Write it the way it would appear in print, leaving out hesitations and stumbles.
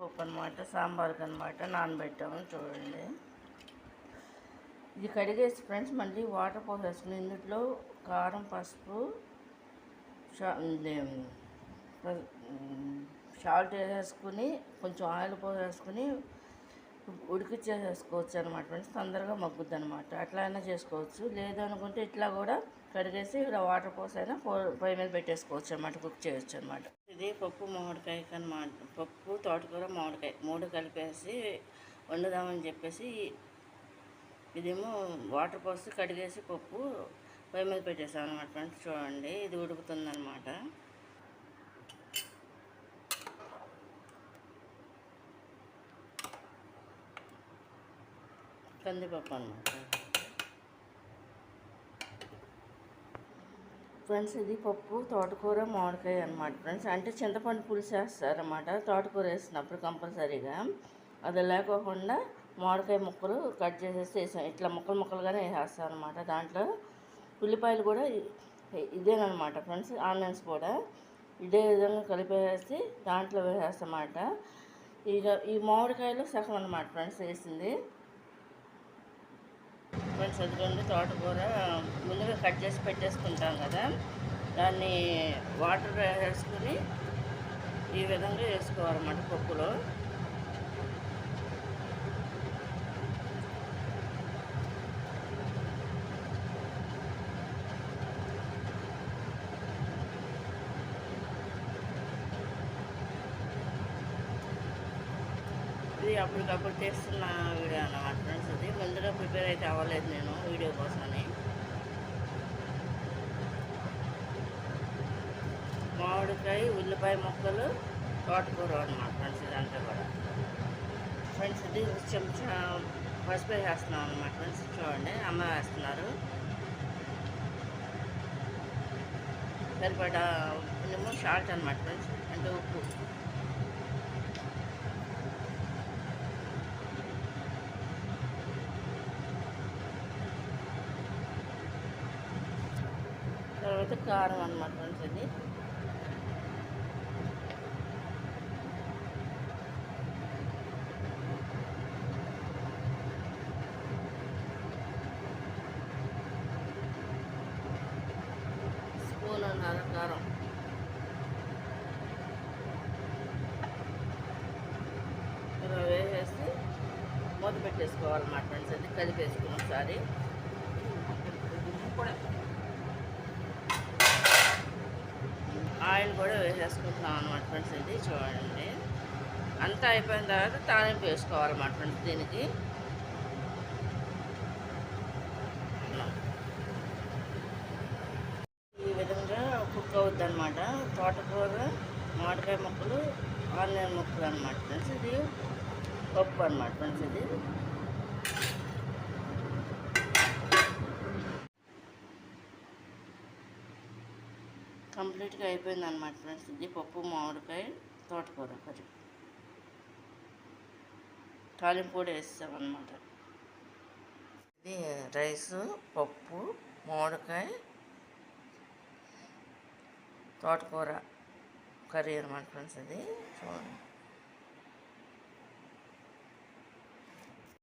పప్పు అనమాట, సాంబార్కి అనమాట నానబెట్టాము. చూడండి, ఇది కడిగేసి ఫ్రెండ్స్ మళ్ళీ వాటర్ పోసేసుకుని ఇందులో కారం, పసుపు, సాల్ట్ వేసేసుకుని కొంచెం ఆయిల్ పోసేసుకుని ఉడికిచ్చేసేసుకోవచ్చు అనమాట ఫ్రెండ్స్. తొందరగా మగ్గుద్ది అనమాట. అట్లా అయినా చేసుకోవచ్చు, లేదనుకుంటే ఇట్లా కూడా కడిగేసి ఇక్కడ వాటర్ పోసైనా పొయ్యి మీద పెట్టేసుకోవచ్చు అనమాట, కుక్ చేయొచ్చు అనమాట. ఇది పప్పు మామిడికాయకి అనమాట. పప్పు, తోటకూర, మామిడికాయ 3 కలిపేసి వండుదామని చెప్పేసి ఇదేమో వాటర్ పోసి కడిగేసి పప్పు పొయ్యి మీద పెట్టేసాం అనమాట ఫ్రెండ్స్. చూడండి, ఇది ఉడుకుతుందన్నమాట. కందిపప్పు అనమాట ఫ్రెండ్స్. ఇది పప్పు, తోటకూర, మామిడికాయ అనమాట ఫ్రెండ్స్. అంటే చింతపండు పులుసు వేస్తారన్నమాట తోటకూర వేసినప్పుడు కంపల్సరీగా. అది లేకోకుండా మామిడికాయ ముక్కలు కట్ చేసేసి వేసాం. ఇట్లా ముక్కలు ముక్కలుగానే వేసేస్తాం అనమాట. దాంట్లో ఉల్లిపాయలు కూడా ఇదేనమాట ఫ్రెండ్స్, ఆనియన్స్ కూడా ఇదే విధంగా కలిపేసి దాంట్లో వేసేస్తామన్నమాట. ఇక ఈ మామిడికాయలు సగం అనమాట ఫ్రెండ్స్ వేసింది. ఫ్రెండ్స్ అదిగోండి, తోటకూర ముందుగా కట్ చేసి పెట్టేసుకుంటాం కదా, దాన్ని వాటర్ వేసుకుని ఈ విధంగా వేసుకోవాలన్నమాట పప్పులో. ఇది అప్పటికప్పుడు చేస్తున్న వీడియో అన్నమాట ఫ్రెండ్స్. ఇది ముందుగా ప్రిపేర్ అయితే అవ్వలేదు నేను వీడియో కోసమని. మామిడికాయ, ఉల్లిపాయ ముక్కలు, తోటకూర అన్నమాట ఫ్రెండ్స్. ఇదంతా కూడా ఫ్రెండ్స్ ఇది చెంచా పసుపు వేసేస్తున్నాం అన్నమాట ఫ్రెండ్స్. చూడండి, అమ్మ వేస్తున్నారు. సరిపడా సాల్ట్ అన్నమాట ఫ్రెండ్స్, అంటే ఉప్పు. తర్వాత కారం అన్నమాట ఫ్రెండ్స్. ఇది స్పూన్నర కారం. ఇలా వేసేసి మూత పెట్టేసుకోవాలన్నమాట ఫ్రెండ్స్. అది కలిపేసుకుని ఒకసారి ఆయిల్ కూడా వేసేసుకుంటున్నాం అనమాట ఫ్రెండ్స్. ఇది చూడండి, అంతా అయిపోయిన తర్వాత తాలింపు వేసుకోవాలన్నమాట ఫ్రెండ్స్. దీనికి ఈ విధంగా కుక్ అవుద్ది అనమాట. తోటకూర, మామిడికాయ ముక్కలు, ఆనియన్ ముక్కలు అనమాట ఫ్రెండ్స్. ఇది పప్పు అనమాట ఫ్రెండ్స్. ఇది కంప్లీట్గా అయిపోయింది అనమాట ఫ్రెండ్స్. ఇది పప్పు, మామిడికాయ, తోటకూర కర్రీ. తాలింపు కూడా వేస్తామన్నమాట. ఇది రైసు, పప్పు, మామిడికాయ, తోటకూర కర్రీ అనమాట ఫ్రెండ్స్. ఇది చూడండి.